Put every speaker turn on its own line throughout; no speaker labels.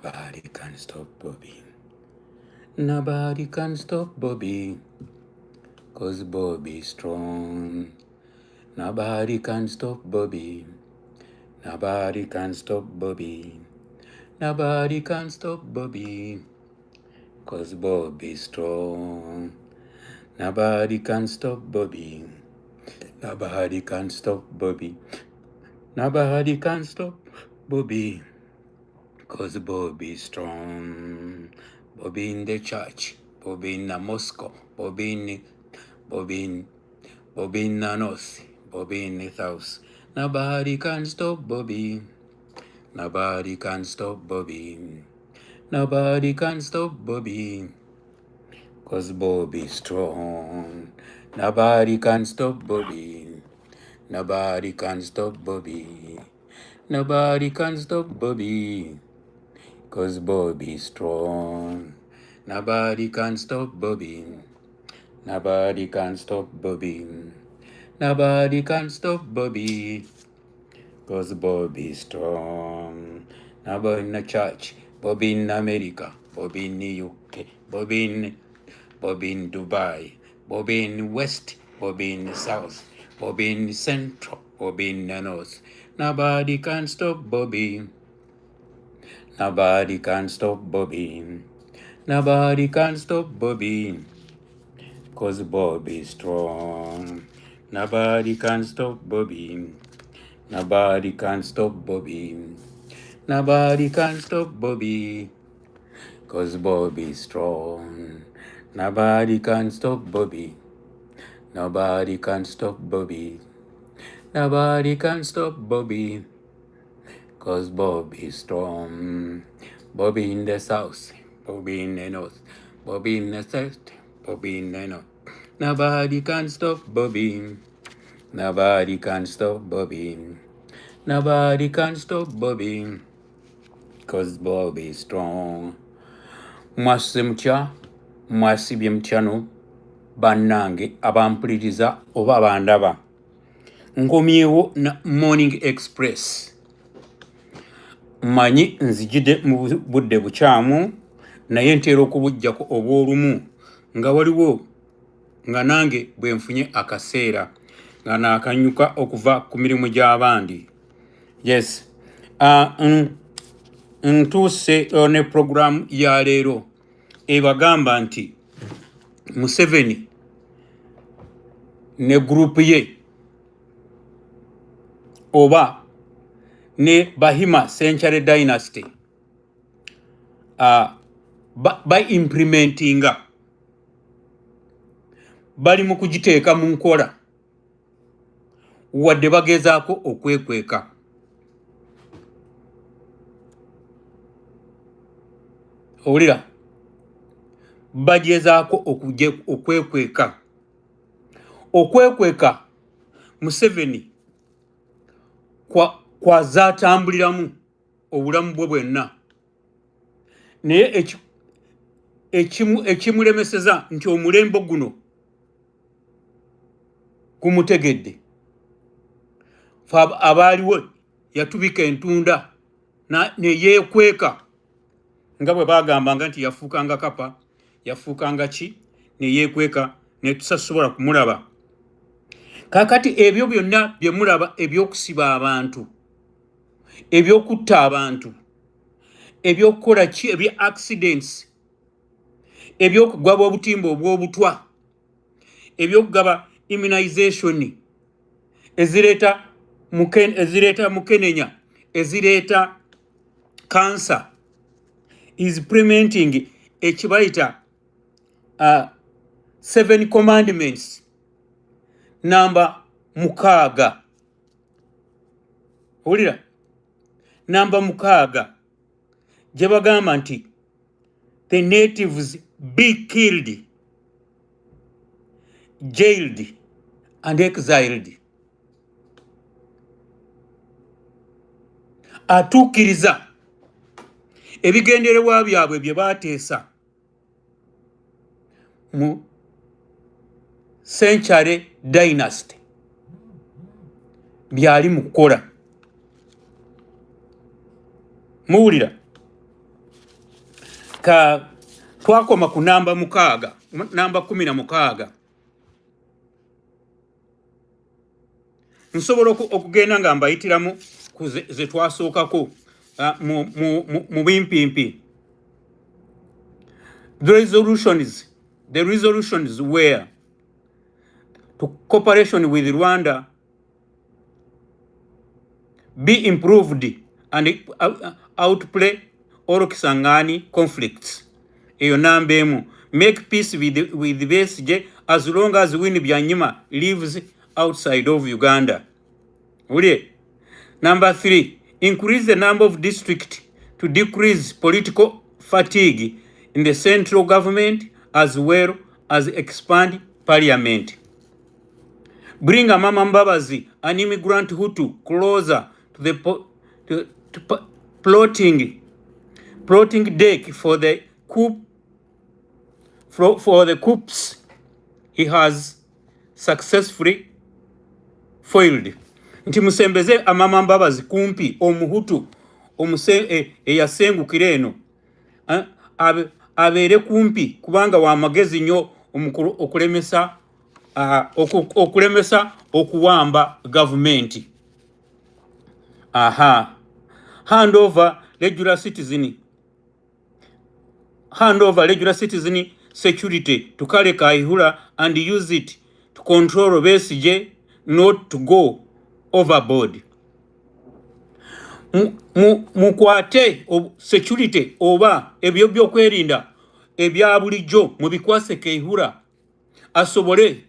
Nobody can stop Bobby. Nobody can stop Bobby. Cause Bobby's strong. Nobody can stop Bobby. Nobody can stop Bobby. Nobody can stop Bobby. Cause Bobby's strong. Nobody can stop Bobby. Nobody can stop Bobby. Nobody can stop Bobby. Cause Bobby's strong. Bobby in the church. Bobby in the Moscow. Bobby in the north. Bobby in the south. Nobody can stop Bobby. Nobody can stop Bobby. Nobody can stop Bobby. Cause Bobby's strong. Nobody can stop Bobby. Nobody can stop Bobby. Nobody can stop Bobby. Cause Bobby's strong. Nobody can stop Bobby. Nobody can stop Bobby. Nobody can stop Bobby. Cause Bobby's strong. Nobody in the church. Bobby in America. Bobby in the UK. Bobby in Dubai. Bobby in the West. Bobby in the South. Bobby in the Central. Bobby in the North. Nobody can stop Bobby. Nobody can stop Bobby. Nobody can stop Bobby. Cause Bobby's strong. Nobody can stop Bobby. Nobody can stop Bobby. Nobody can stop Bobby. Cause Bobby's strong. Nobody can stop Bobby. Nobody can stop Bobby. Nobody can stop Bobby. Cause Bobby's strong. Bobby in the south. Bobby in the north. Bobby in the south. Bobby in the north. Nobody can stop Bobby. Nobody can stop Bobby. Nobody can stop Bobby. Cause Bobby's strong. Mwasimcha. Mwasibye mchano. Bannange abampuliriza oba abandaba. Nkomyewo na Morning Express. Manyi nzijide mu budde bukyamu naye ntera okubujjako obwolumu nga waliwo nga nange bwe nfunye akaseera nga naakanyuka okuva ku mirimu gy'abandi. Yes. Ntuuse ne program ya leero ebagamba nti Museveni ne group ye oba ne Bahima Century Dynasty by implementinga bali mu kugiteeka mu nkola wadde bagezaako okwekweka. Owulira bagezaako okwekweka. Okwekweka Museveni kwazaatambuliramu obulamu bwe bwenna. Naye ekimulemeseza nti omulembe guno gumutegedde. Abaaliwo yatubika entunda neyeekweka nga bwe bagambanga nti yafuukanga kapa, yafuukanga ki, neyeekweka netusasobola kumulaba. Kakati ebyo byonna bye mulaba ebyokusiba abantu, ebyokutta abantu, ebyokukola ki ebya accidents, ebyokugaba obutimba obw'obutwa, ebyokugaba immunization ezireeta mukenenya, ezireeta cancer, is implementing ekibayita 7 commandments namba 6. Olira namba 6 gye bagamba nti the natives be killed, jailed and exiled. Atuukiriza ebigendererwa byabwe bye baateesa mu Century Dynasty byali mu kukola. Muwulira ka twakoma ku namba 16 nsobola okugenda nga mbayitiramu ze twasookako mu bimpimpi. The resolutions were to cooperation with Rwanda be improved and outplay all Kisangani conflicts. Eyo namba emu. Make peace with BSJ as long as Winnie Byanyima lives outside of Uganda. Number 3, increase the number of districts to decrease political fatigue in the central government as well as expand parliament. Bring Amama Mbabazi, an immigrant Hutu, closer to the plotting deck for the coups he has successfully foiled. Nti musembeze Amama Mbabazi kumpi omuhutu eyasengukira eno abeere kumpi kubanga wa magezi nnyo okulemesa okuwamba government. Hand over regular citizen security to Kale Kaihura and use it to control BSJ not to go overboard. Mukwate security oba ebyo byokwerinda ebya bulijjo mubikwase Kaihura asobole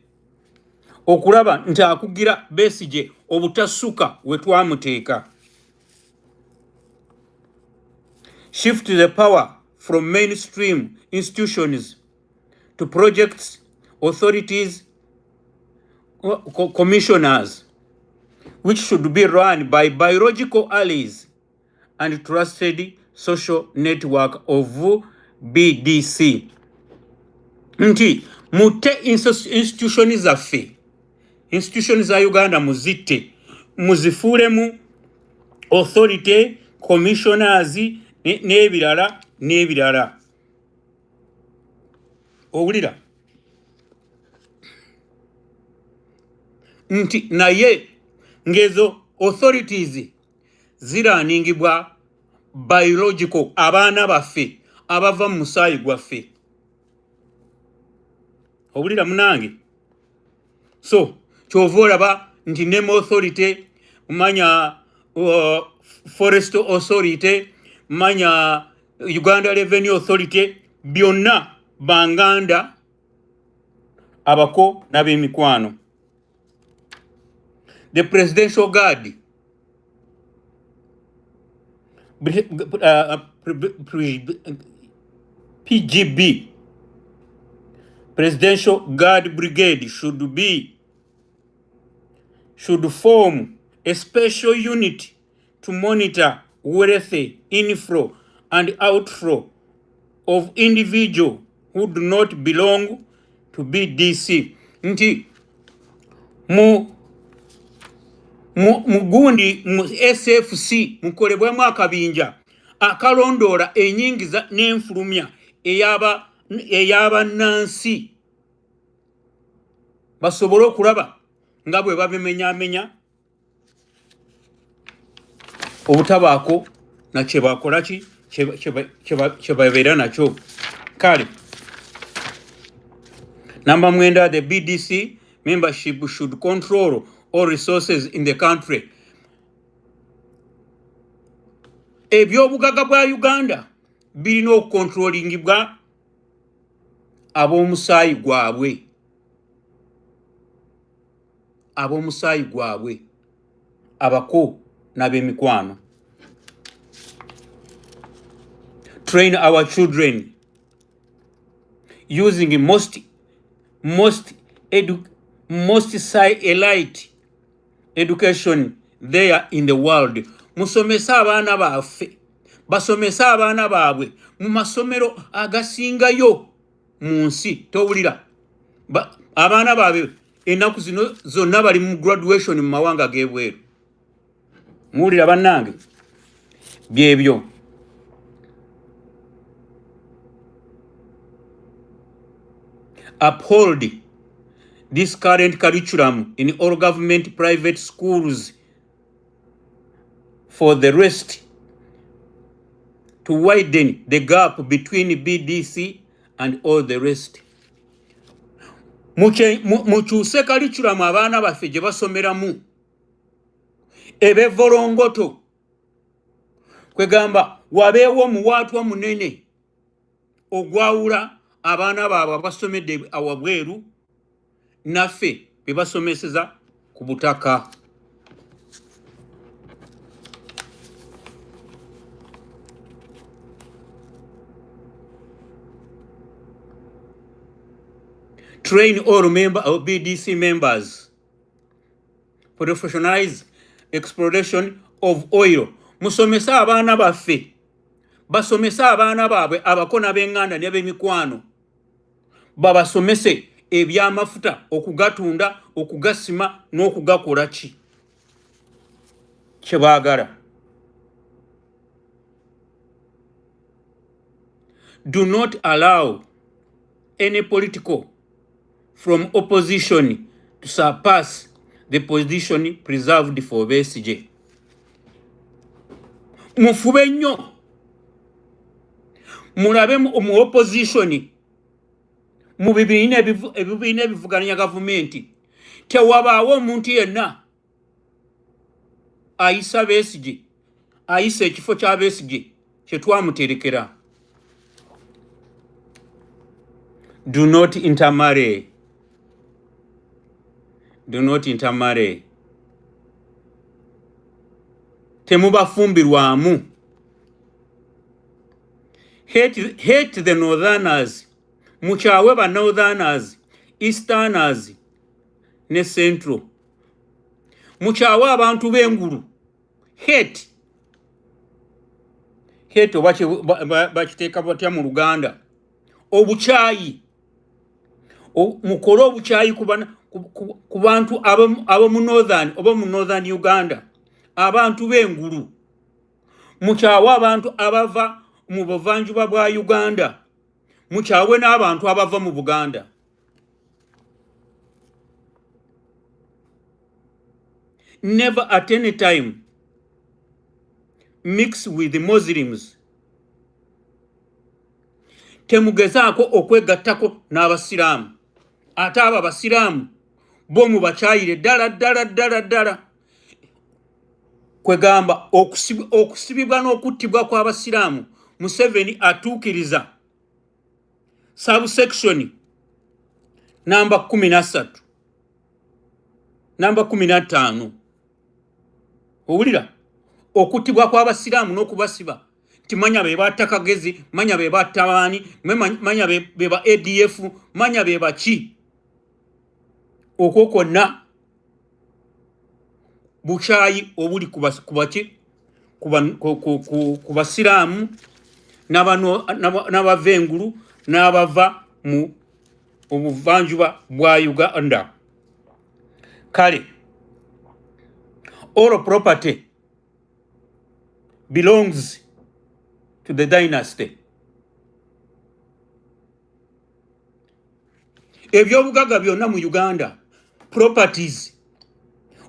okulaba nti akugira BSJ obutasuka wetwamuteeka. Shift the power from mainstream institutions to projects, authorities, commissioners, which should be run by biological allies and trusted social network of BDC. Nti mute institutions zaffe, institutions za Uganda muzite, muzifulemu authority, commissioners, n'ebirala. Owulira nti naye ngezo authorities ziraningibwa biological abaana baffe abava mu musaayi gwaffe. Owulira munange? So kyova olaba nti name authority manya forest authority manya Uganda Revenue Authority byonna banganda abako n'ab'emikwano. The Presidential Guard PGB Presidential Guard Brigade should form a special unit to monitor wealth inflow and outflow of individuals who do not belong to BDC. Nti mugundi mu SFC mukolebwemu akabinja akalondola enyingiza n'enfulumya eyaba Nancy basobole okulaba nga bwe babimenyamenya obutabaako na kyebakola ki kyebabeera nakyo. Kale number 9, the BDC membership should control all resources in the country. Ebyobugaga bwa Uganda birina okukontrolingibwa ab'omusaayi gwabwe abako n'ab'emikwano. Train our children using most elite education there in the world. Musomesa abaana baffe basomesa abaana baabwe mu masomero agasingayo mu nsi. Towulira abaana baabwe ennaku zino zonna bali mu graduation mu mawanga g'ebweru. Muwulira bannange byebyo. uphold this current curriculum in all government private schools for the rest to widen the gap between BDC and all the rest. Mukyuse curriculum abaana baffe gye basomeramu ebevolongoto kwegamba wabeewo omuwaatwa munene ogwawula abaana baabwe abasomedde awabweru naffe be basomeseza ku butaka. Train all BDC members. Professionalize exploration of oil. Musomesa abaana baffe. Basomesa abaana baabwe abakona b'enganda ne b'emikwano. Babasomese ebyamafuta okugatunda, okugasima n'okugakola ki kye baagala. Do not allow any political from opposition to surpass the position preserved for BSJ. Mufube nnyo mulabe mu opposition mu bibiina ebivuganya gavumenti tewabaawo omuntu yenna ayisa BSJ, ayisa ekifo kya BSJ kye twamuterekera. Do not intermarry. Do not intermarry. Temubafumbirwamu. Hate the northerners. Mukyawe ba northerners, easterners ne central. Mukyawe abantu b'engulu. Hate bakiteeka batya mu Luganda. Obukyayi. Mukole obukyayi ku bantu ab'omu northern oba mu northern Uganda. Abantu b'engulu. Mukyawe abantu abava mu buvanjuba bwa Uganda. Mukyawe n'abantu abava mu Buganda. Never at any time mix with the Muslims. Temugezaako okwegattako n'abasiraamu. Ate abo abasiraamu bo mubakyayire ddala. Kwegamba okusibibwa n'okuttibwa kw'abasiraamu Museveni atuukiriza subsection namba 13 namba 15. Owulira okuttibwa kw'abasiraamu n'okubasiba timanya be batakagezi, manya be batabani, manya be ba ADF, manya be baki. Okokonna bukyayi obuli kubaki kubasiraamu n'abavengulu n'abava mu obuvanjuba bwa Uganda. Kale all property belongs to the dynasty. Ebyobugaga byonna mu Uganda, properties,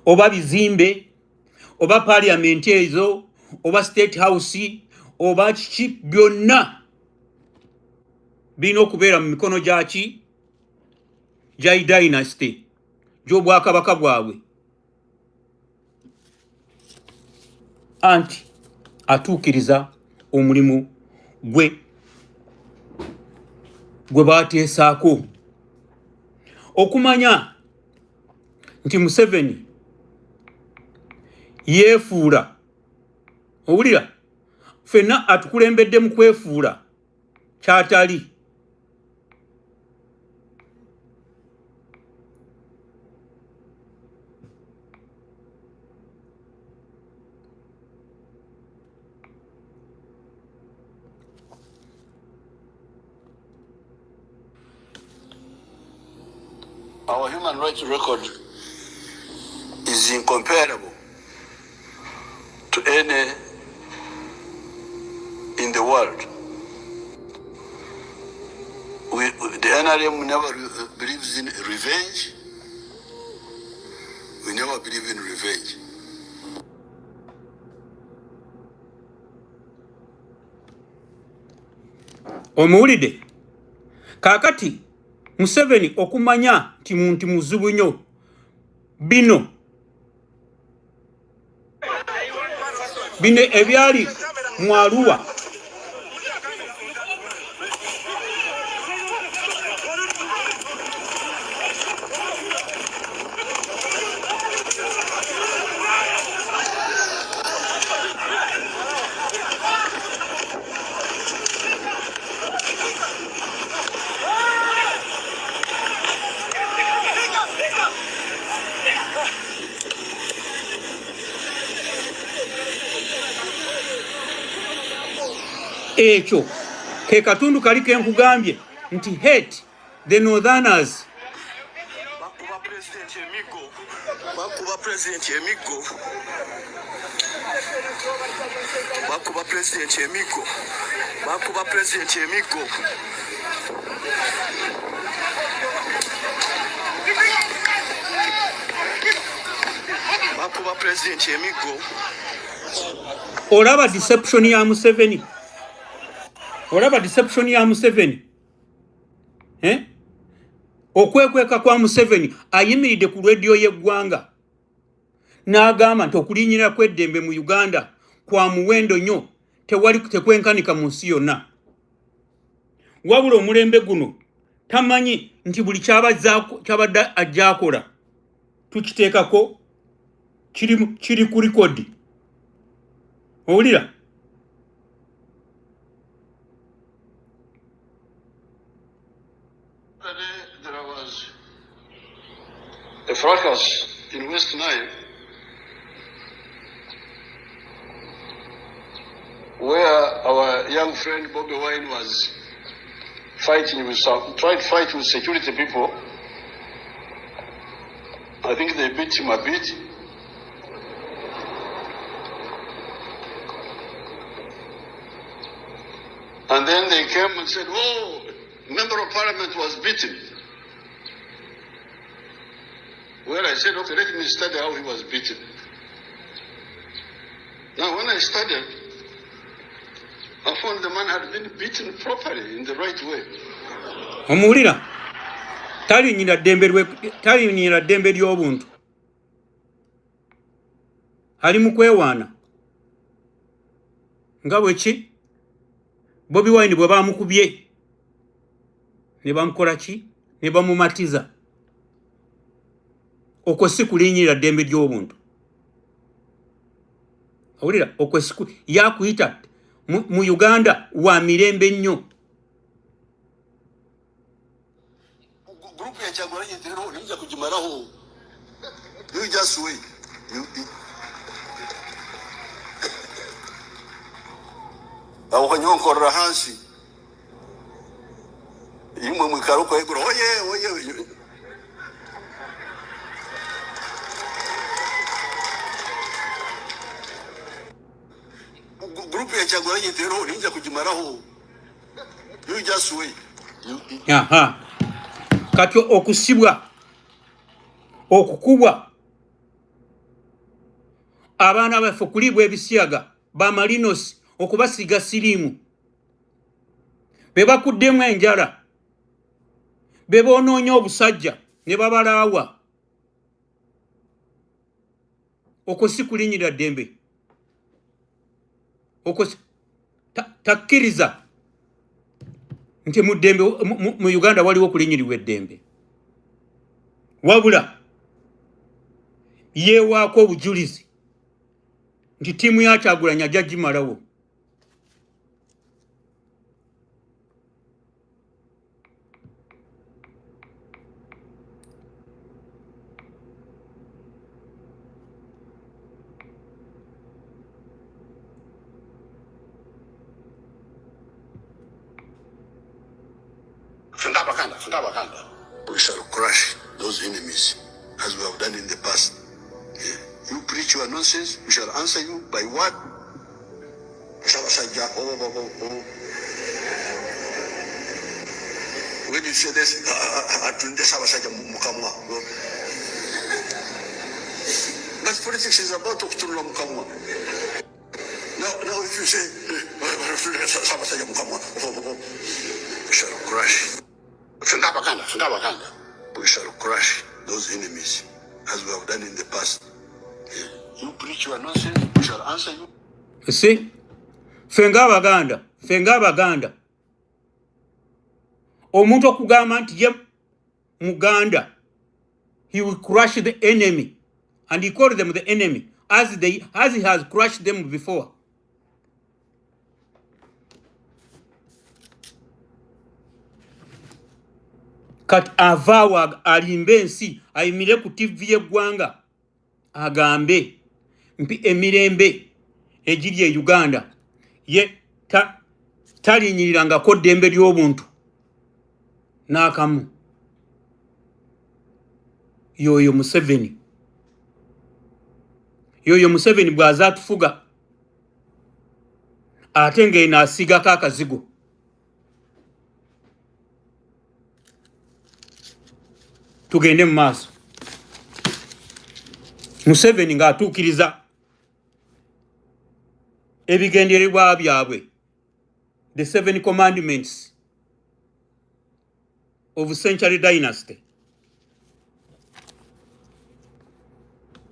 oba bizimbe, oba parliament ezo, oba state house, oba kiki byonna birina okubeera mu mikono gyaki gya dynasty gy'obwakabaka bwabwe. Anti atuukiriza omulimu gwe baateesaako okumanya nti Museveni yeefuula. Owulira ffenna atukulembedde mu kwefuula kyatali.
Our human rights record is incomparable to any in the world. The NRM never believes in revenge. We never believe in revenge.
Omuwulidde kakati Museveni okumanya nti muntu muzibu nnyo bino ebyali mu Arua ekyo ke katundu kali ke nkugambye nti hate the northerners.
Bakuba president emigo. Bakuba president emigo. Bakuba president emigo. Bakuba president emigo. Bakuba president emigo.
Olaba deception ya Museveni. Olaba deception ya Museveni. Okwekweka kwa Museveni ayimiridde ku radio y'eggwanga n'agamba nti okulinyira kw'eddembe mu Uganda kwa muwendo nnyo tewali tekwenkanika mu nsi yonna. Wabula omulembe guno tamanyi nti buli kyabadde ajja akola tukiteekako kiri ku likodi. Owulira?
There was a fracas in West Nile where our young friend Bobby Wine was tried to fight with security people. I think they beat him a bit. And then they came and said, oh, member of parliament was beaten. Well, I said, okay, let me study how he was beaten. Now, when I studied, I found the man had been beaten properly in the right way.
Omuwulira talinyira ddembe ly'obuntu. Ali mu kwewaana. Nga bweki Bobi Wine bwe bamukubye ne bamukola ki? Ne bamumatiza. Okwo si kulinyira ddembe ly'obuntu. Owulira? Okwo si yakuyita mu Uganda wa mirembe nnyo.
Group ya Kyagulanyi ntero ninja kugimaraho. You just wait. Aho kanyonkorera hansi. Imwe mwikaruko egura oye. Group ya Kyagulanyi ntero ninja kugimaraho. You just wait.
Aha. Kati okusibwa okukubwa abaana baffe kulibwa ebisiyaga bamalinos okubasiga sirimu bebakuddemu enjala beboonoonya obusajja ne babalaawa okusikulinyira ddembe takkiriza nti mu Uganda waliwo okulinyirirwa eddembe wabula yeewaako obujulizi nti ttiimu ya Kyagulanyi ajja gimalawo.
We shall crush those enemies as we have done in the past. You preach your nonsense, we shall answer you by what? When he said this, atunde Sabasajja mukamwa. But politics is about okutunula mukamwa. Now if you say, Sabasajja mukamwa, we shall crush. We shall crush those enemies as we have done in the past. You preach your nonsense, we shall answer you.
You see? Fenga Baganda. Omuntu okugamba nti ye Muganda, he will crush the enemy, and he called them the enemy as he has crushed them before. Kat avawa alimbe nsi ayimire ku TV y'eggwanga agambe mpi emirembe egiri e Uganda ye talinyirirangako ddembe ly'obuntu n'akamu. Yoyo Museveni bw'aza atufuga ate ng'eno asigako akazigo. Tugende mu maaso. Museveni ng'atuukiriza ebigendererwa byabwe, the 7 commandments of century dynasty.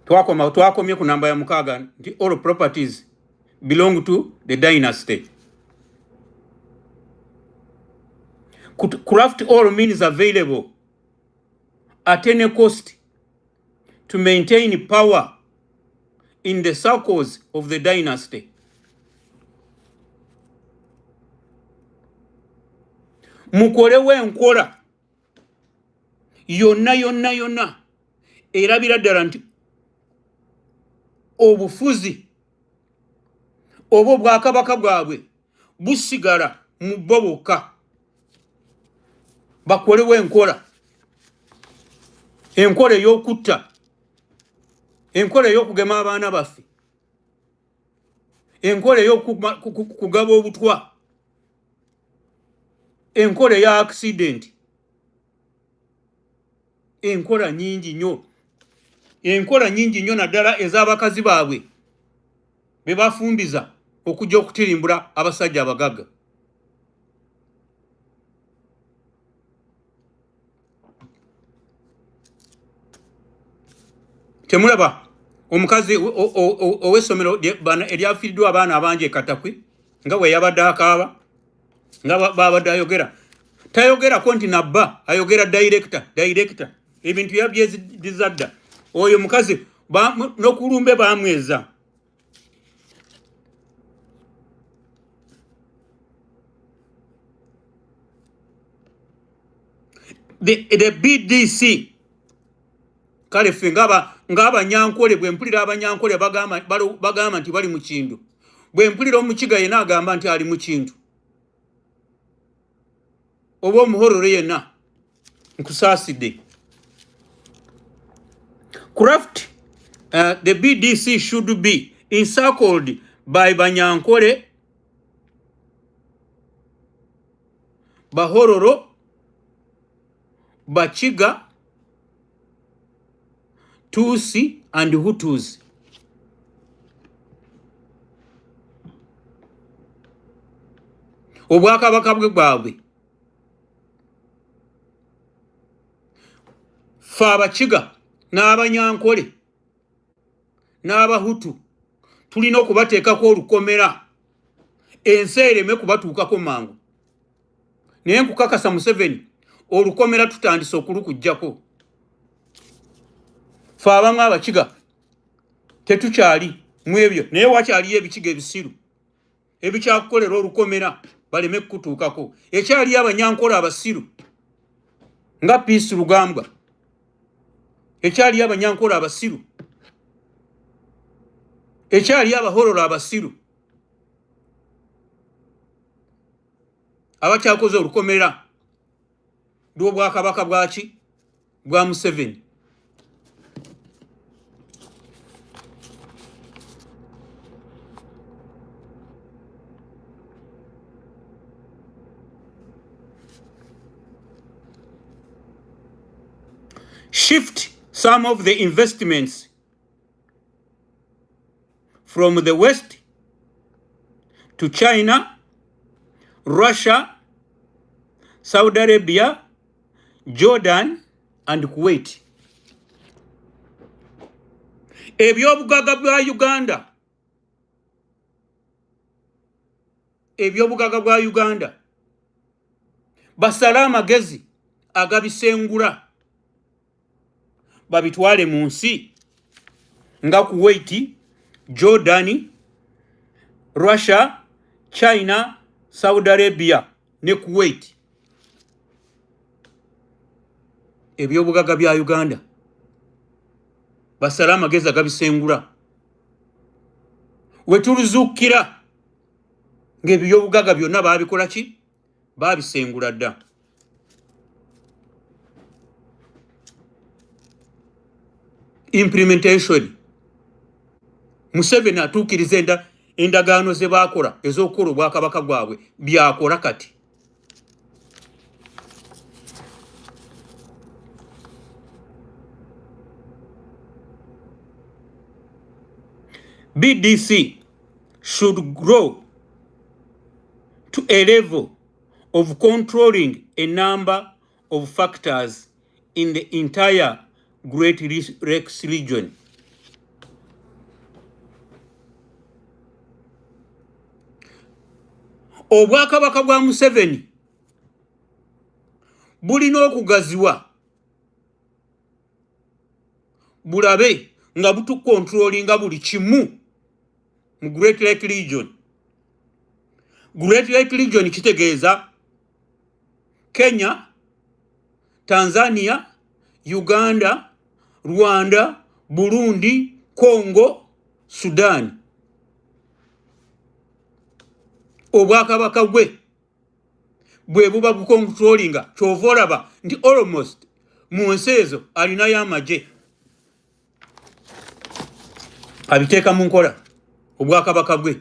Twakomye ku namba ya 6 nti all properties belong to the dynasty. Craft all means available at any cost to maintain power in the circles of the dynasty. Mukolewo enkola yonna erabira ddala nti obufuzi oba obwakabaka bwabwe busigala mu bo bokka. Bakolewo enkola ey'okutta, enkola ey'okugema abaana baffe, enkola ey'okugaba obutwa, enkola eya accident, enkola nyingi nnyo naddala ez'abakazi baabwe be bafumbiza okujja okutirimbula abasajja abagagga. Temulaba omukazi ow'essomero eryafiiriddwa abaana abangi e Katakwi nga bwe yabadde akaaba, nga babadde ayogera. Tayogerako nti nabba, ayogera director. Ebintu yabyezizadda. Oyo mukazi n'okulumbe baamweza. The BDC kale ffe ng'abanyankole bwe mpulira abanyankole bagamba nti bali mu kintu, bwe mpulira omukiga yenna agamba nti ali mu kintu, oba omuhororo yenna nkusaasidde. Craft, the BDC should be encircled by banyankole, bahororo, bachiga, Tutsi and Hutus. Obwakabaka bwabwe ffe abakiga n'abanyankole n'abahutu tulina okubateekako olukomera ensi ereme kubatuukako mangu. Naye nkukakasa Museveni olukomera tutandise okulukujjako. Ffe abamu abakiga tetukyali mu ebyo, naye wakyaliyo ebikiga ebisiru ebikyakukolera olukomera baleme kutuukako. Ekyaliyo abanyankole abasiru nga Peace Rugambwa, ekyaliyo abanyankole abasiru, ekyaliyo abahororo abasiru abakyakoze olukomera lw'obwakabaka bwaki bwa Museveni. shift some of the investments from the West to China, Russia, Saudi Arabia, Jordan, and Kuwait. Ebyobugaga bwa Uganda. Ebyobugaga bwa Uganda. Basala amagezi agabisengula. Babitwale mu nsi nga Kuwait, Jordan, Russia, China, Saudi Arabia ne Kuwait. Ebyobugaga bya Uganda. Basala amagezi agabisengula. Wetuluzukira ng'ebyobugaga byonna baabikola ki? Baabisengula dda. Implementation. Museveni atuukiriza endagaano ze baakola ez'okukola obwakabaka bwabwe byakola kati. BDC should grow to a level of controlling a number of factors in the entire Great Lakes region. Obwakabaka bwa Museveni bulina okugaziwa bulabe nga butukontrolinga buli kimu mu Great Lake region. Great Lake region kitegeeza Kenya, Tanzania, Uganda, Rwanda, Burundi, Congo, Sudan. Obwakabaka bwe buba bukontrolinga kyova olaba nti almost mu nsi ezo alinayo amagye abiteeka mu nkola obwakabaka bwe.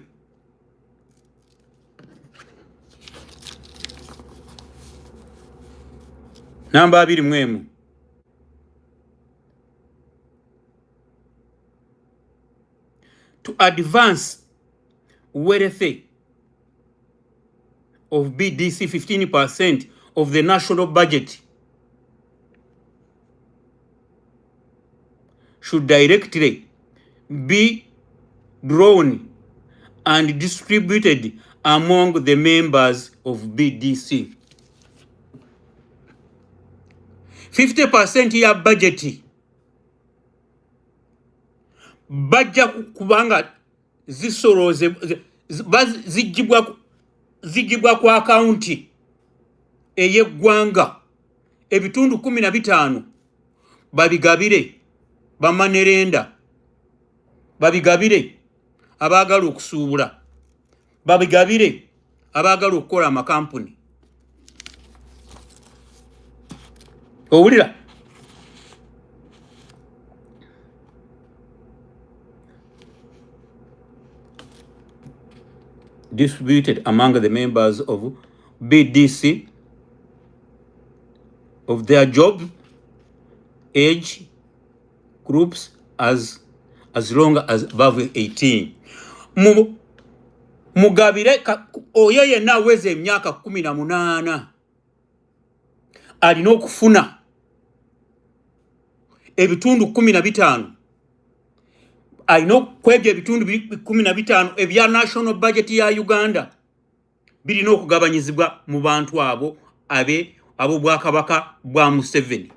Namba 21. To advance welfare of BDC 15% of the national budget should directly be drawn and distributed among the members of BDC. 50% ya budget bajja kubanga zisoroze zigibwa kwa akaunti eyeggwanga ebitundu 15 babigabire bamanerenda, babigabire abaagala okusuubula, babigabire abaagala okukola amakampuni. Owulira? Distributed among the members of BDC of their job, age groups as long as above 18. Mugabire oyo yenna aweze emyaka 18 alina okufuna ebitundu 15, alina okwebya ebitundu 15 ebya national budget ya Uganda birina okugabanyizibwa mu bantu abo bwakabaka bwa Museveni.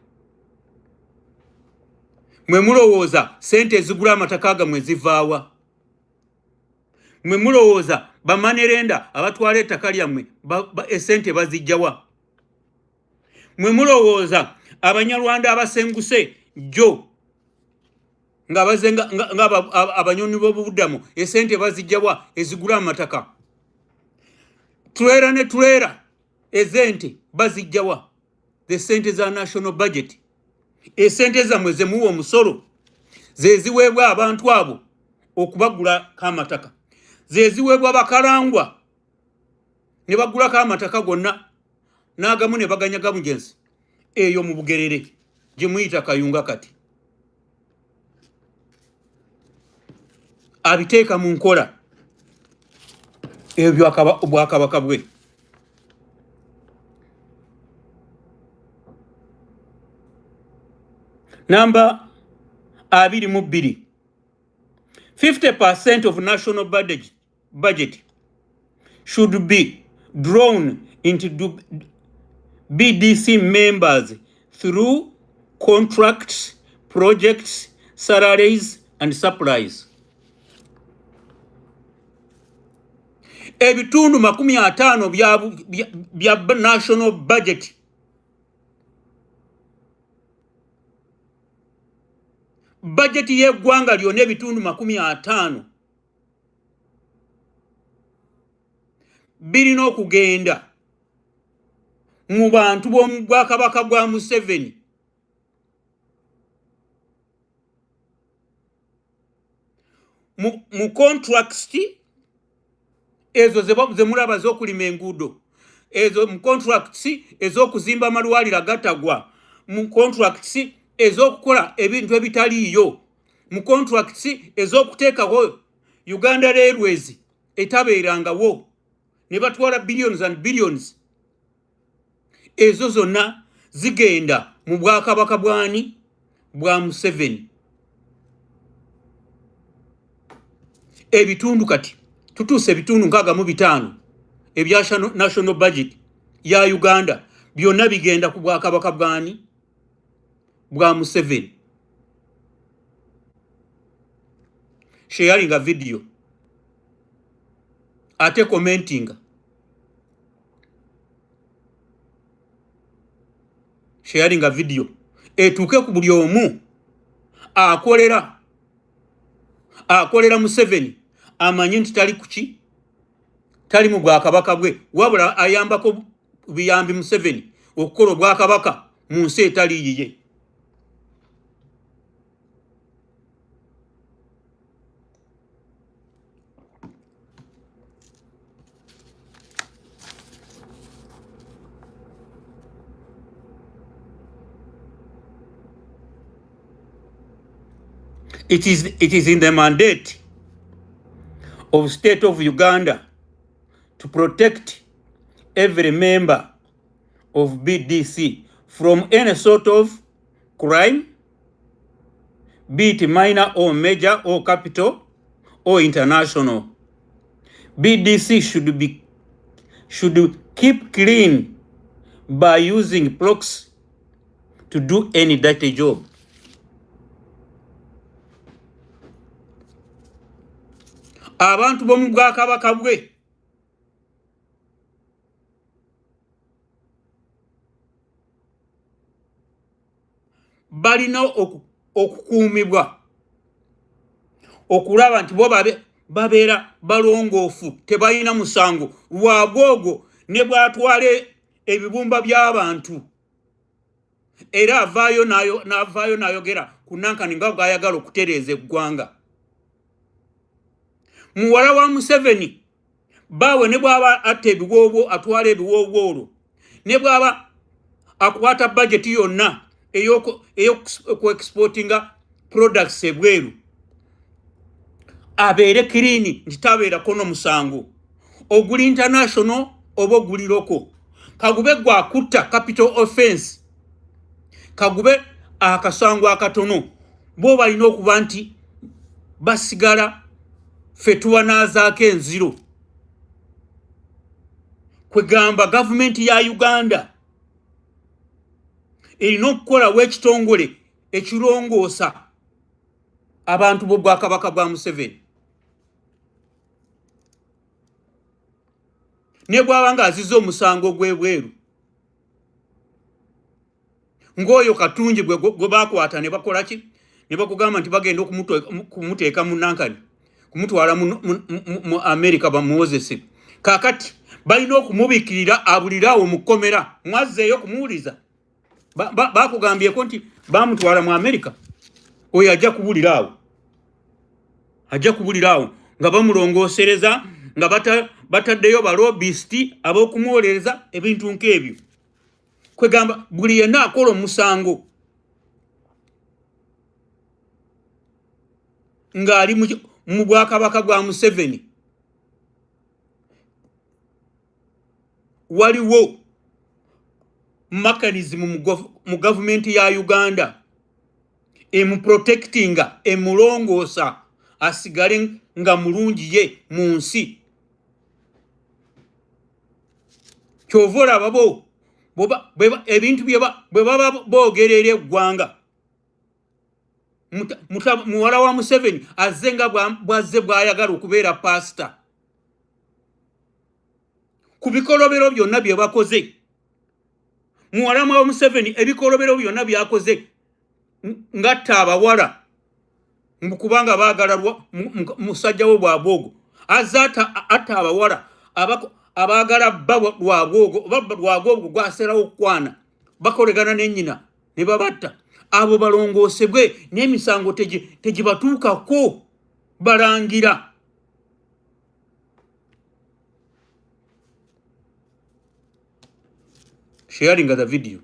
Mwe mulowooza sente ezigula amataka gamwe zivaawa? Mwe mulowooza bamanerenda abatwala ettaka lyammwe esente bazijjawa? Mwe mulowooza Abanyarwanda abasenguse jo nga bazenga abanyoni b'obuddamu esente bazijjawa ezigula amataka? Tulera ne tulera ezente bazijjawa? The sente za national budget. Esente zammwe zemuwa omusolo zeziweebwa abantu abo okubagula k'amataka, zeziweebwa bakalangwa ne bagulako amataka gonna n'agamu ne baganyaga mujensi eyo mu Bugerere gye muyita Kayunga kati abiteeka mu nkola ebyo obwakabaka bwe. Number 22. 50% of national budget should be drawn into BDC members through contracts, projects, salaries, and supplies. Ebitundu 50 bya national budget y'eggwanga lyonna ebitundu 50 birina okugenda mu bantu b'omu bwakabaka bwa Museveni. Mu contracts ezo ze mulaba z'okulima enguudo, ezo mu contracts ez'okuzimba amalwaliro agatagwa, mu contracts ez'okukola ebintu ebitaliiyo, mu contracts ez'okuteekawo Uganda Railways etabeerangawo ne batwala billions and billions. Ezo zonna zigenda mu bwakabaka bwani bwa Museveni. Ebitundu kati tutuuse ebitundu 65 ebya national budget ya Uganda byonna bigenda ku bwakabaka bwani bwa Museveni. Sharing a video ate commenting, sharing a video etuuke ku buli omu akolera Museveni amanyi nti tali kuki, tali mu bwakabaka bwe, wabula ayambako biyambi Museveni okukola obwakabaka mu nsi etali yiye. It is in the mandate of state of Uganda to protect every member of BDC from any sort of crime, be it minor or major or capital or international. BDC should keep clean by using proxies to do any dirty job. Abantu bomu bwakabaka bwe balina okukuumibwa okulaba nti bo babeera balongoofu, tebalina musango lwagwogwo ne bwatwala ebibumba by'abantu era avaayo n'ayogera ku Nankani nga bw'ayagala okutereeza eggwanga. Muwala wa Museveni bawe ne bwaba atta ebiwoobwo, atwala ebiwoobwo ne bwaba akwata budget yonna ey'oku-exportinga products ebweru, abeere clean nti tabeerako n'omusango oguli international oba oguli loko. Kagube gwakutta capital offense, kagube akasango akatono, bo balina okuba nti basigala fetuwa nazaako enziro. Kwegamba gavumenti ya Uganda erina okukolawo ekitongole ekirongoosa abantu b'obwakabaka bwa Museveni. Ne bw'aba nga azizza omusango gw'ebweru, ng'oyo Katungi gwe bakwata ne bakola ki? Ne bakugamba nti bagenda okumuteeka mu Nankani, kumutwala mu Amerika bamuwozese. Kakati balina okumubikirira abulirawo mu kkomera. Mwazzeeyo kumuwuliza? Bakugambyeko nti bamutwala mu Amerika? Oyo ajja kubulirawo, ajja kubulirawo nga bamulongoosereza, nga bataddeyo balobisiti ab'okumuwolereza ebintu nk'ebyo. Kwegamba buli yenna akola omusango ng'ali mu bwakabaka bwa Museveni waliwo mechanism mu gavumenti ya Uganda emuprotectinga emulongoosa asigale nga mulungi ye mu nsi. Kyova olaba ebintu bwe baba boogerera eggwanga muwala wa Museveni azze nga bwazze bw'ayagala okubeera pasita ku bikolobero byonna bye bakoze. Muwala wa Museveni ebikolobero byonna byakoze ngatta abawala kubanga baagala musajja we bwabwogo azze atta abawala abaagala bba lwabwogo gwaserawo okukwana bakolegana n'ennyina ne babatta. Abo balongoosebwe n'emisango tegibatuukako balangira. Sharing the video.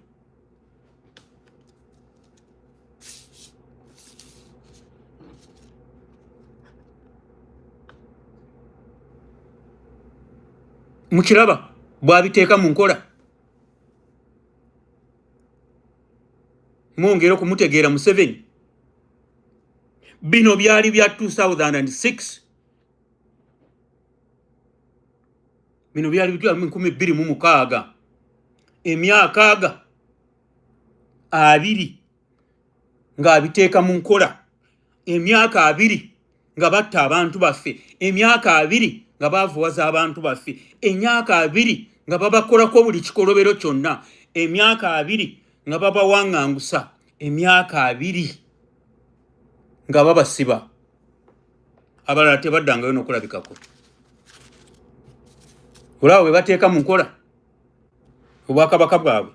Mukiraba bwabiteeka mu nkola. Mwongera okumutegeera Museveni. Bino byali bya 2006. Bino byali bya 2026. Emyaka 2 ng'abiteeka mu nkola. Emyaka 2 nga batta abantu baffe. Emyaka 2 nga bavuwaza abantu baffe. Emyaka 2 nga babakolako buli kikolobero kyonna. Emyaka 2 nga babawaŋŋangusa. Emyaka 2 nga babasiba. Abalala tebaddangayo n'okulabikako. Olaba bwe bateeka mu nkola obwakabaka bwabwe.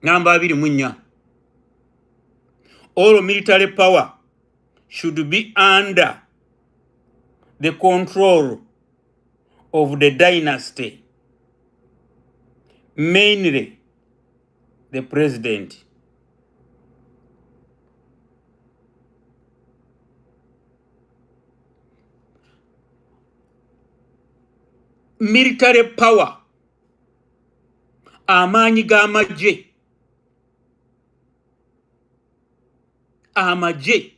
Namba 24. All military power should be under the control of the dynasty, mainly the president. Military power, amaanyi g'amagye, amagye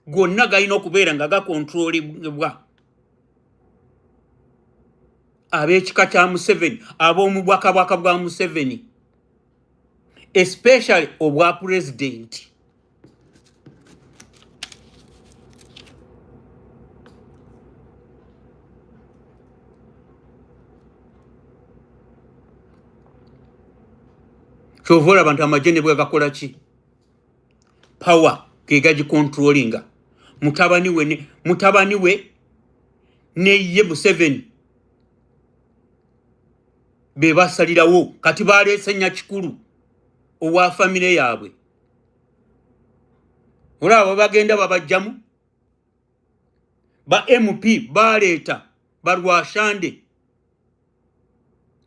gonna galina okubeera nga gakontrolibwa ab'ekika kya Museveni, ab'omu bwakabaka bwa Museveni, especially obwa president. Kyova abantu amagye ne bwe gakola ki? Power ke gagikontrolinga. Mutabani we ne ye Museveni be basalirawo kati baleese Nyakikulu owa famire yaabwe. Olaba bagenda babajjamu ba MP baleeta Barwashande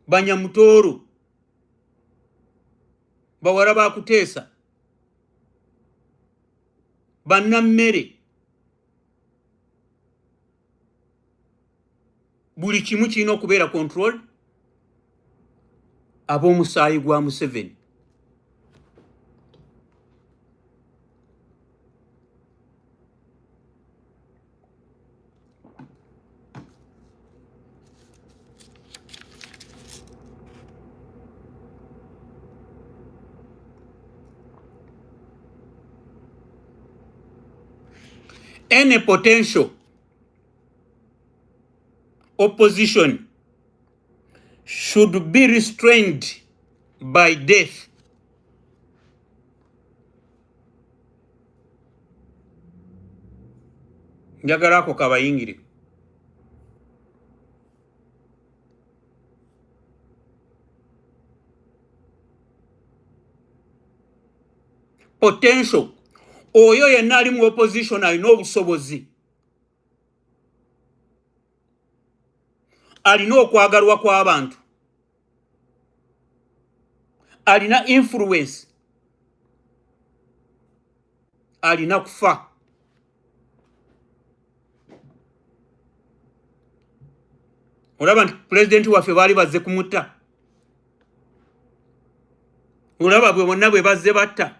Banyamutoro bawala bakuteesa bannammere buli kimu kirina okubeera control ab'omusaayi gwa Museveni. Any potential opposition should be restrained by death. Njagala ako kabayingire. Potential. Oyo yenna ali mu opposition alina obusobozi. Alina okwagalwa kw'abantu. Alina influence alina kufa. Olaba nti pulezidenti waffe baali bazze kumutta. Olaba bwe bonna bwe bazze batta.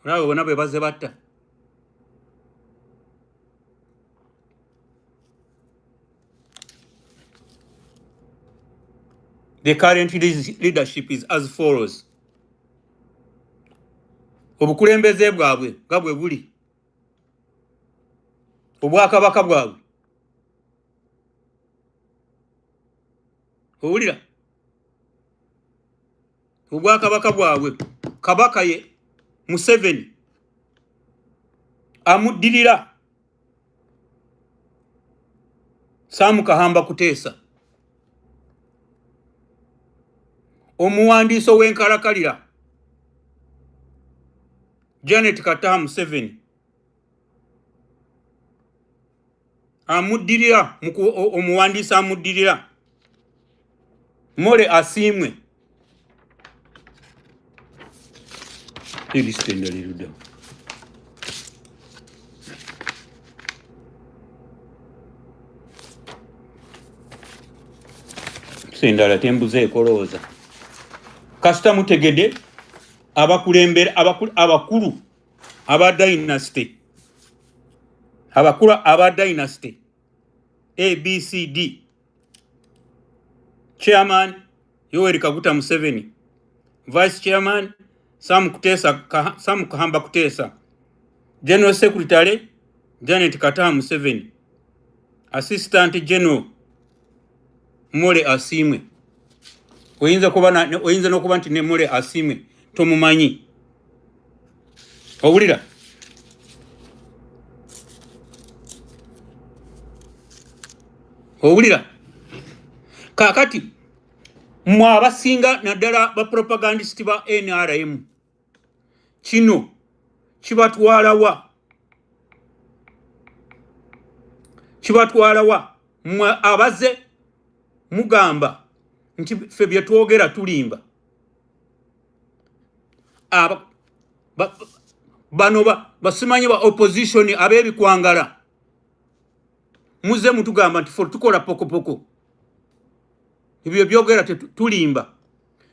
Olaba bonna bwe bazze batta. The current leadership is as follows. Obukulembeze bwabwe nga bwe buli. Obwakabaka bwabwe. Owulira? Obwakabaka bwabwe. Kabaka ye Museveni amuddirira Sam Kahamba Kuteesa. Omuwandiiso w'enkalakalira Janet Kataha Museveni amuddirira omuwandiisi amuddirira More Asiimwe. Eristendaliruda. Sendala tembuze ekolooza. Kasita mutegede abakulembera abakulu aba dynasty. Abakulu aba dynasty. ABCD. Chairman Yoweri Kaguta Museveni. Vice Chairman Sam Kahamba Kuteesa. General Secretary Janet Kataha Museveni. Assistant General More Asiimwe. Oyinza n'okuba nti ne More Asiimwe tomumanyi. Owulira? Owulira? Kakati mmwe abasinga naddala ba propagandist ba NRM kino kibatwala wa mmwe abaze mugamba nti ffe bye twogera tulimba. Bano basimanyi ba opposition ab'ebikwangala muze mutugamba nti ffe tukola pokopoko. Ebyo byogera tulimba.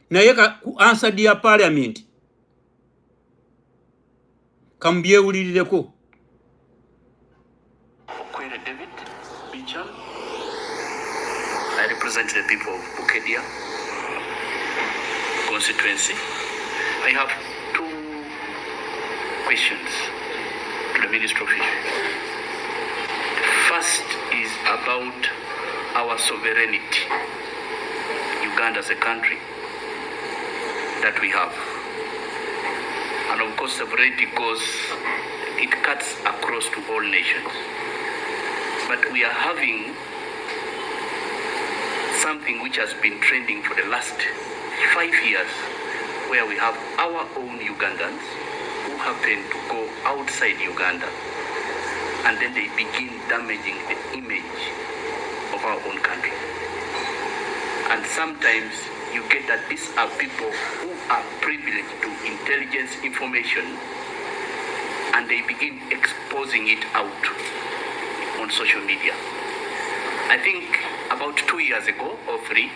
Naye ku answer ya parliament kambyewulirireko.
Okwere David Bicham. I represent the people of Bukedia constituency. I have two questions to the Minister of Fisheries. First is about our sovereignty. Uganda as a country that we have. And of course sovereignty it cuts across to all nations. But we are having something which has been trending for the last 5 years, where we have our own Ugandans who happen to go outside Uganda, and then they begin damaging the image of our own country. And sometimes you get that these are people who are privileged to intelligence information, and they begin exposing it out on social media. I think about 2 years ago or 3,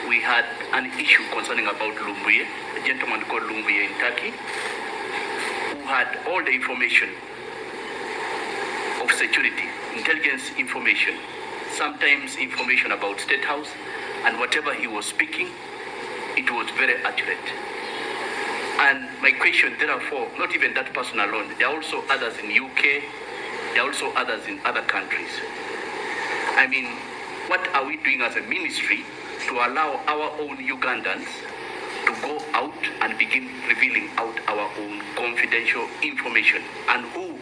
we had an issue concerning about Lumbuye, a gentleman called Lumbuye in Turkey, who had all the information of security, intelligence information, sometimes information about State House, and whatever he was speaking, it was very accurate. And my question, therefore, not even that person alone, there are also others in UK, there are also others in other countries. I mean, what are we doing as a ministry to allow our own Ugandans to go out and begin revealing out our own confidential information? And who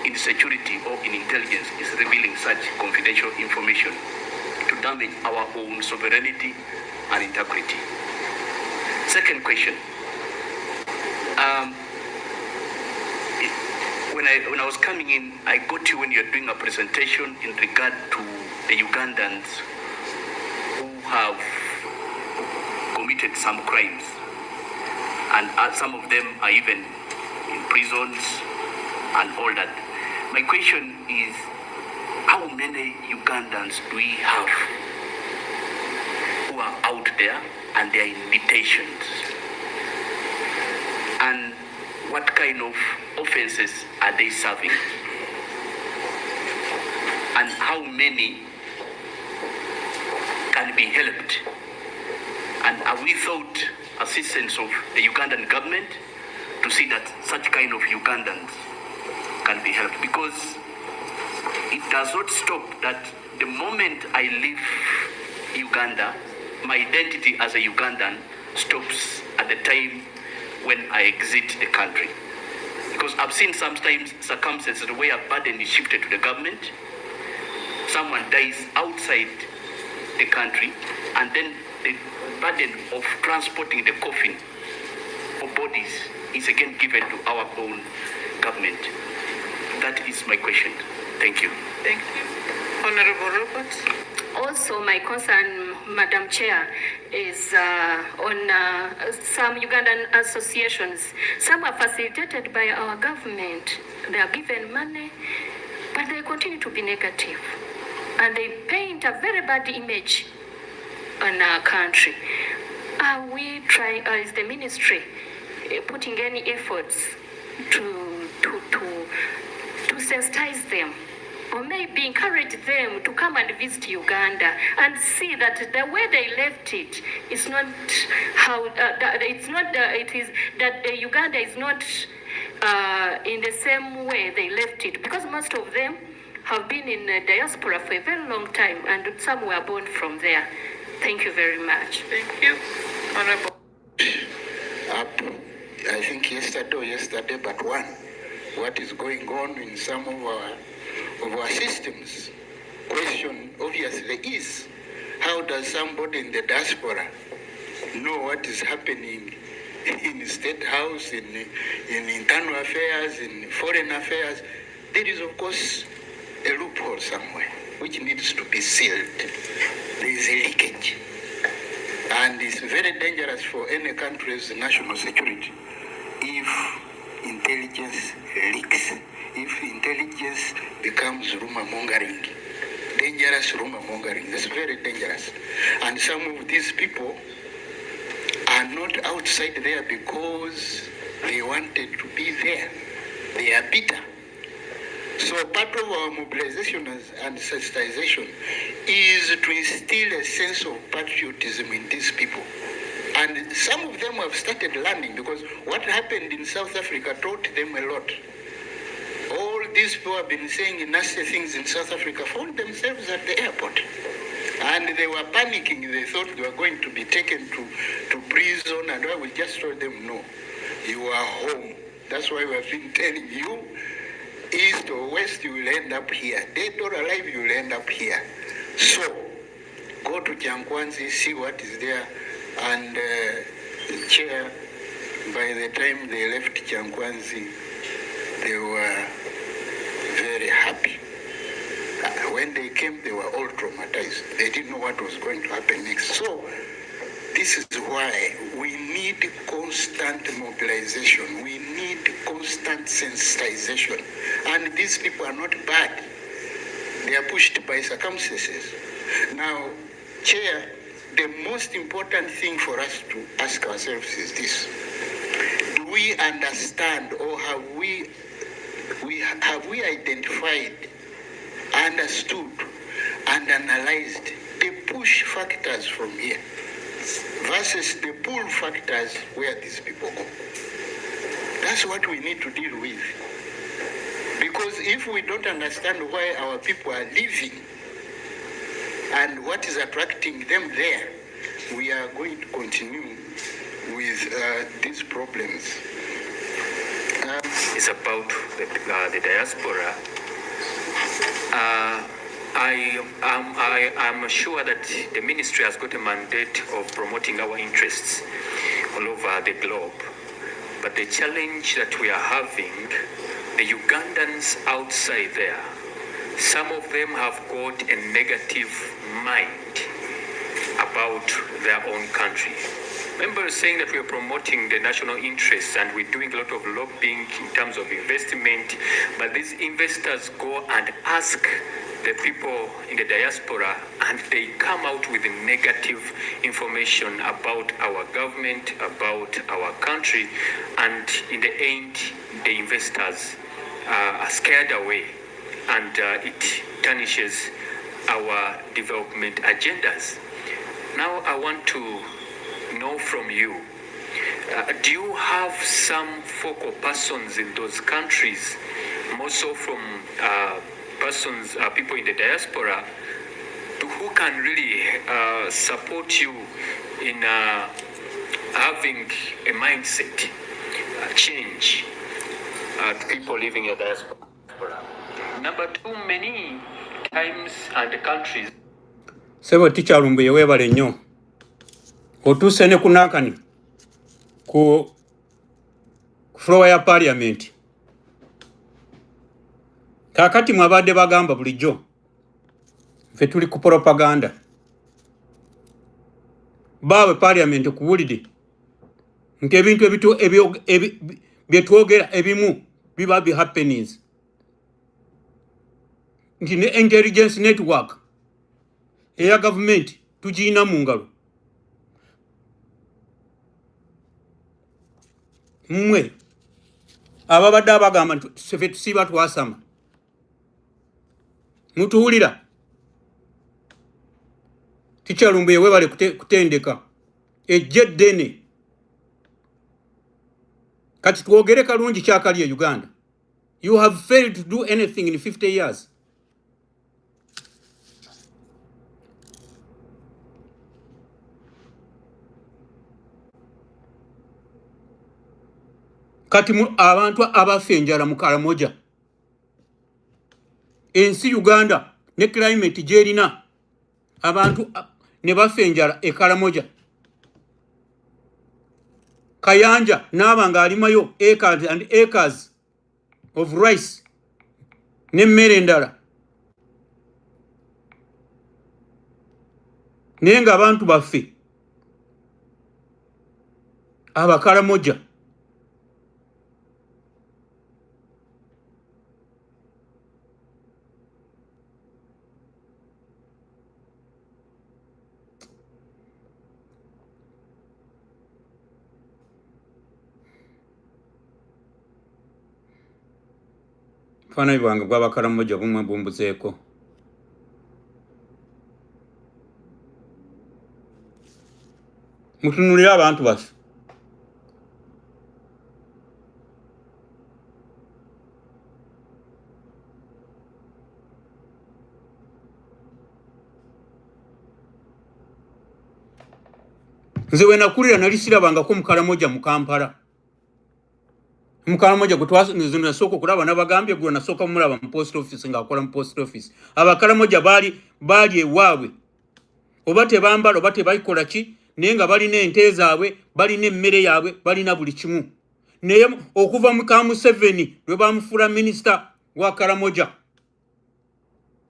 in security or in intelligence is revealing such confidential information to damage our own sovereignty and integrity? Second question. When I was coming in, I got you when you're doing a presentation in regard to the Ugandans who have committed some crimes, and some of them are even in prisons and all that. My question is, how many Ugandans do we have who are out there and they are in detentions? And what kind of offenses are they serving? And how many can be helped? And are we thought assistance of the Ugandan government to see that such kind of Ugandans can be helped? Because it does not stop that the moment I leave Uganda, my identity as a Ugandan stops at the time when I exit the country. Because I've seen sometimes circumstances where a burden is shifted to the government, someone dies outside the country, and then the burden of transporting the coffin or bodies is again given to our own government. That is my question. Thank you.
Thank you. Honorable Roberts.
Also, my concern, Madam Chair, is on some Ugandan associations. Some are facilitated by our government. They are given money, but they continue to be negative. And they paint a very bad image on our country. Are we trying, is the ministry putting any efforts to sensitize them, or maybe encourage them to come and visit Uganda and see that the way they left it is not how it is that Uganda is not in the same way they left it, because most of them have been in diaspora for a very long time, and some were born from there. Thank you very much.
Thank you. Honorable.
I think yesterday but one, what is going on in some of our systems. Question obviously is, how does somebody in the diaspora know what is happening in State House, in internal affairs, in foreign affairs? There is, of course, a loophole somewhere which needs to be sealed. There is a leakage. And it's very dangerous for any country's national security if intelligence leaks, if intelligence becomes rumor mongering. Dangerous rumor mongering. That's very dangerous. And some of these people are not outside there because they wanted to be there. They are bitter. So part of our mobilization and sensitization is to instill a sense of patriotism in these people. And some of them have started learning, because what happened in South Africa taught them a lot. All these people have been saying nasty things in South Africa, found themselves at the airport. And they were panicking. They thought they were going to be taken to prison, and I will just told them, no, you are home. That's why we have been telling you, east or west, you will end up here. Dead or alive, you will end up here. So, go to Chankwanzi, see what is there, and chair, by the time they left Chankwanzi, they were very happy. When they came, they were all traumatized. They didn't know what was going to happen next. So, this is why we need constant mobilization. We need constant sensitization. And these people are not bad. They are pushed by circumstances. Now, Chair, the most important thing for us to ask ourselves is this. Do we understand, or have we identified, understood, and analyzed the push factors from here versus the pull factors where these people go? That's what we need to deal with. Because if we don't understand why our people are living and what is attracting them there, we are going to continue with these problems.
It's about the diaspora. I am sure that the ministry has got a mandate of promoting our interests all over the globe. But the challenge that we are having, the Ugandans outside there, some of them have got a negative mind about their own country. Members saying that we are promoting the national interests and we're doing a lot of lobbying in terms of investment, but these investors go and ask the people in the diaspora and they come out with negative information about our government, about our country, and in the end, the investors are scared away and it tarnishes our development agendas. Now I want to know from you, do you have some focal persons in those countries, more so from people in the diaspora, who can really support you in having a mindset change to people living in the diaspora? Number two, many times and countries.
Sebo teacher lumbuye webale nnyo. Otuse ne kunakani ku floor ya parliament. Kakati mwabadde bagamba bulijjo ffe tuli ku propaganda. Bawe parliament kuwulide nti ebintu byetwogera ebimu biba bi happenings. Nti ne intelligence network eya government tugiina mu ngalo. Mmwe ababadde abagamba nti ffe tusiba twasama. Mutuwulira Teacher Lumbuye webale kutendeka ejje ddene kati twogere kalungi kyakali e Uganda. You have failed to do anything in 50 years. Kati abantu abafe enjala mu Karamoja. Ensi Uganda ne climate jerina abantu ne bafe enjala e Karamoja. Kayanja n'abanga alimayo acres and acres of rice n'emmere endala. Naye nga abantu baffe Abakaramoja fana bwange bw'Abakaramoja bumwe bumbuzeeko. Mutunulira abantu baffe. Nze we nakulira nali sirabangako Mukaramoja mu Kampala. Mukaramoja nasooka okulaba n'abagambye gwe nasooka mulaba mu post office ng'akola mu post office. Abakaramoja baali ewaabwe. Oba tebambala oba tebayikola ki naye nga balina ente zaabwe, balina emmere yaabwe, balina buli kimu. Naye okuva mu Museveni lwe bamufuula minisita wa Karamoja.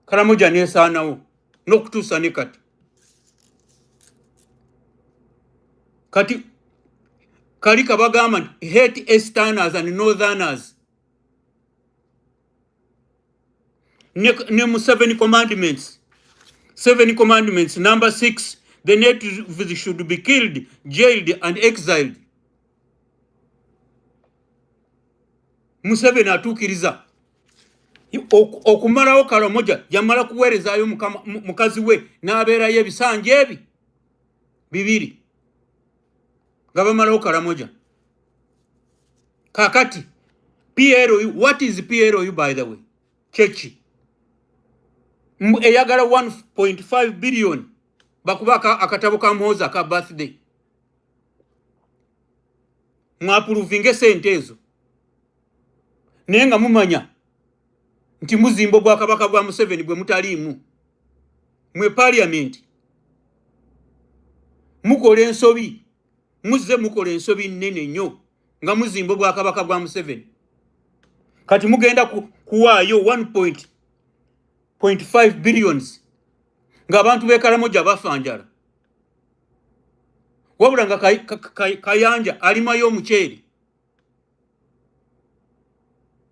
Karamoja neesaanawo n'okutuusa ne kati. Kati kali kabagamba hate Easterners and Northerners. Ne mu 7 commandments. 7 commandments. Number 6. The natives should be killed, jailed and exiled. Museveni atuukiriza. Okumalawo Karamoja yamala kuweerezaayo mukazi we n'abeerayo ebisanja ebi bibiri. Nga bamalawo Karamoja. Kakati PLOU, what is PLOU by the way? Chechi. Eyagala 1.5 billion bakuba akatabo ka Muhoza ka birthday. Mwapuruvinge sente ezo. Naye nga mumanya nti muzimbo gwa Kabaka gwa Museveni bwe mutaliimu. Mwe parliament mukola ensobi. Muzze mukola ensobi nnene nnyo nga muzimbo gwa Kabaka gwa Museveni. Kati mugenda kuwaayo 1.5 billions nga abantu b'e Karamoja bafa njala. wabula nga kayanja alimayo omuceeri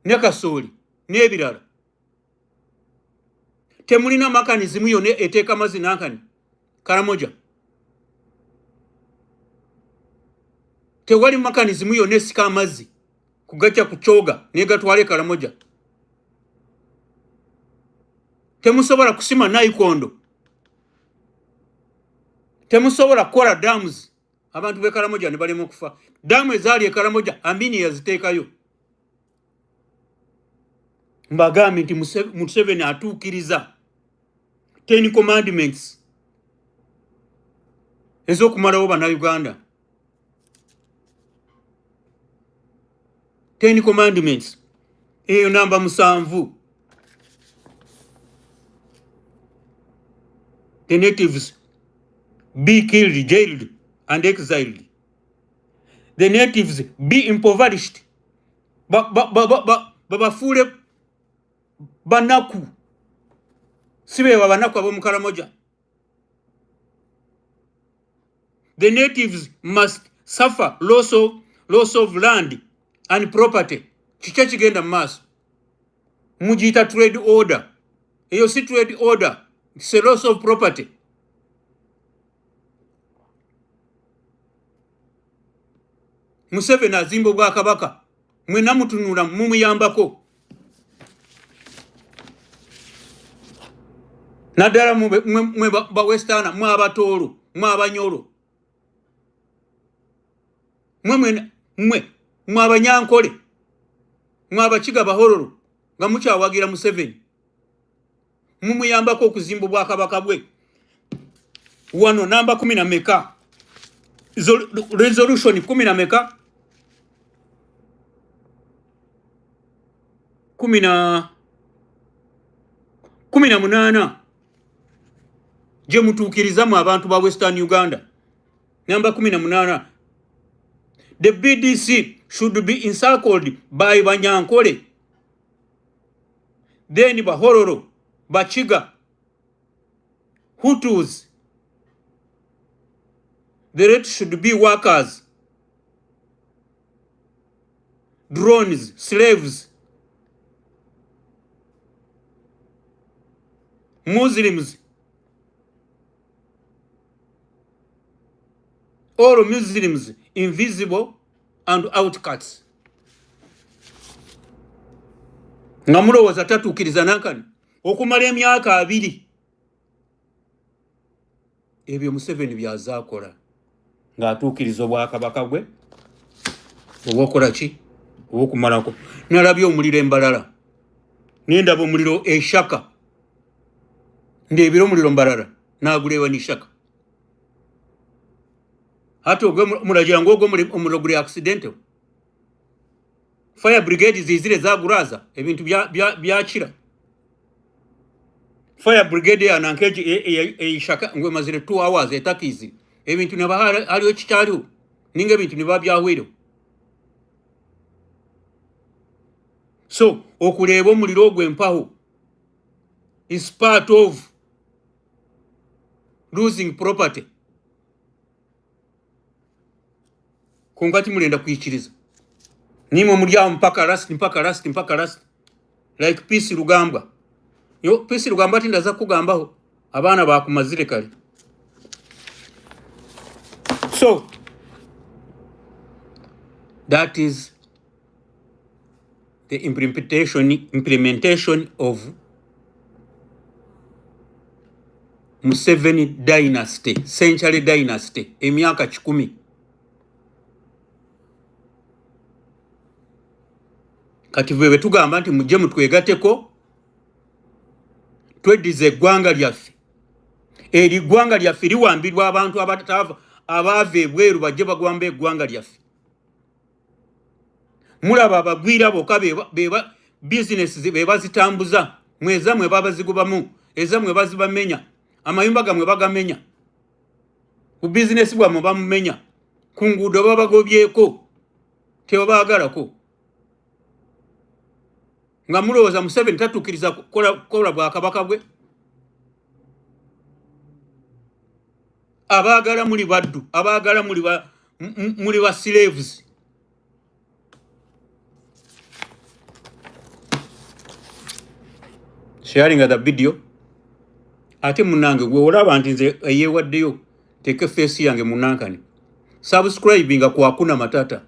ne kasooli n'ebirala. Temulina makanizimu yonna eteeka amazzi nankani Karamoja. Tewali makanizimu yonna esika amazzi kugacha ku Kyoga negatwale Karamoja. Temusobola kusima nayikondo. Temusobola kukola dams abantu be Karamoja ne balema okufa. Damu ezaali e Karamoja Amini yaziteekayo. Mbagambi nti Museveni atuukiriza 10 commandments ez'okumalawo bannayuganda. 10 commandments eyo namba 7. The natives be killed, jailed and exiled. The natives be impoverished. Babafule banaku. Sibe banaku abo mu Karamoja. The natives must suffer loss of land and property. Chicha kigenda maaso. Mujita trade order. Eyo si trade order. It's a loss of property. Museveni azimba bwa kabaka. Mwena mutunula mumuyambako. Nadala mwe ba westana mwe abatolo mwe abanyolo. Mwe abanyankole mwe abakiga bahororo nga mukyawagira Museveni. Mumuyambako okuzimba bwa kabaka bwe. Wano namba 10 na meka. Resolution 10 na meka. 18 je mutuukirizamu abantu ba Western Uganda. Namba 18. The BDC should be encircled by Banyankole, then Bahororo, Bachiga, Hutus. The rest should be workers, drones, slaves, Muslims, all Muslims invisible and outcasts. Ngamulowoza tatuukiriza nankani okumala emyaka 2 ebyo Museveni byazaakola ng'atuukiriza obwakabaka bwe obwokola ki obwokumalako. Nalabye omuliro Embalala nendaba omuliro Eshaka ndebira omuliro Mbalala nagulewa n'Ishaka. Hata ogwe mulagira ngo ogwo omuliro guli accidental. Fire brigade zizire zaguraza ebintu byakira. Fire brigade ya nankeji Ishaka ngwe mazire 2 hours etakizi ebintu nabahali aliyo kikyaliwo ninga ebintu nibabyahwiro. So okuleeba omuliro ogw'empaho is part of losing property. Kungati mulenda kuyikiriza nimwe mulyawo mpaka last like Peace Rugambwa. Yo Peace Rugambwa tindaza kugambaho abaana bakumazire kale. So that is the implementation of Museveni dynasty, century dynasty, emyaka 10. Kati bwe tugamba nti mujje mutwegateko twedize eggwanga lyaffe. Eri ggwanga lyaffe liwambirwa abantu abaava ebweru bajje bagwamba eggwanga lyaffe. Mulaba abagwira bokka beba business beba zitambuza mweza mwe baba zigubamu eza mwe bazibamenya amayumba gamwe bagamenya ku business bwamwe bamumenya ku nguudo babagobyeko tebabaagalako. Nga mulowooza Museveni tatuukiriza kukola bwa kabaka bwe. abaagala muli baddu abaagala muli ba slaves. Sharing the video ate munange gwe olaba nti nze eyewaddeyo teke face yange munankani subscribinga kwa Hakuna Matata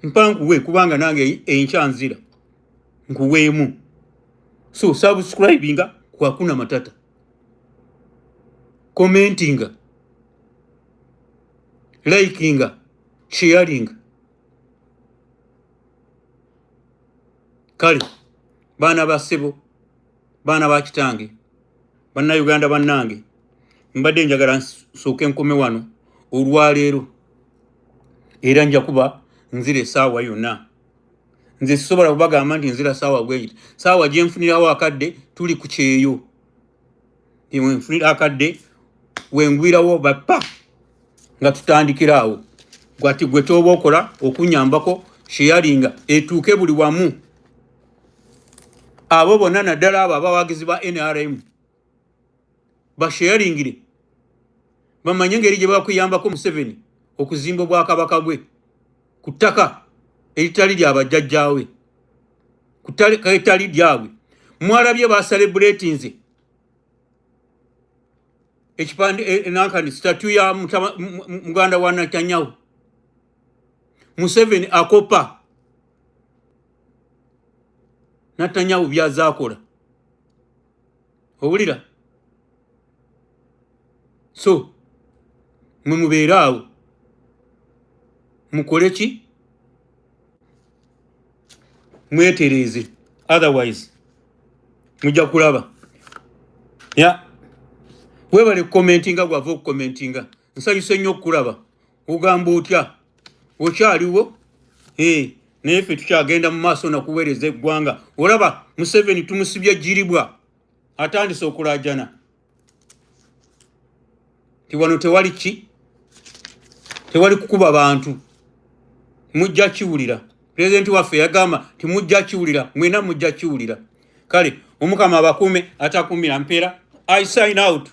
mpankuwe kubanga nange enkyanzira nkuweemu. So subscribinga kwa Hakuna Matata, commentinga, likinga, sharinga. Kale baana ba ssebo, baana ba kitange, banna Uganda bannange, mbadde njagala nsooke nkome wano olwaleero era nja kuba nzira essaawa yonna. Nze sisobola kubagamba nti nzira ssaawa gweyita. Ssaawa gye nfunirawo akadde tuli ku kyeyo. Ewe nfunira akadde wengwirawo bappa nga tutandikiraawo. Gwati gwe toba okola okunyambako sharinga etuuke buli wamu. Abo bonna naddala abo abawagizi ba NRM basharingire bamanye engeri gye bakuyambako Museveni okuzimba Obwakabaka bwe ku ttaka eritali lya bajjajjaawe, ku ttaka eritali lyabwe. Mwalabye basalebrate nze ekipande nankani statue ya muganda wa Natanyahu. Museveni akopa Natanyahu byazaakola. Owulira? So mwe mubeera awo mukole ki? Mwetereeze, otherwise mujja kulaba. Webale commentinga gwava okukomentinga. Nsanyuse nnyo okulaba. Ogamba otya? Okyaliwo? Naye ffe tukyagenda mu maaso nakuweereza eggwanga. Olaba Museveni tumusibye jiribwa atandise okulaajana. Tiwano tewali ki? Tewali kukuba bantu. Mujja kiwulira. President waffe yagamba timujja kiwulira, mwena mujja kiwulira. Kale omukama abakuume atakuumira mpeera. I sign out.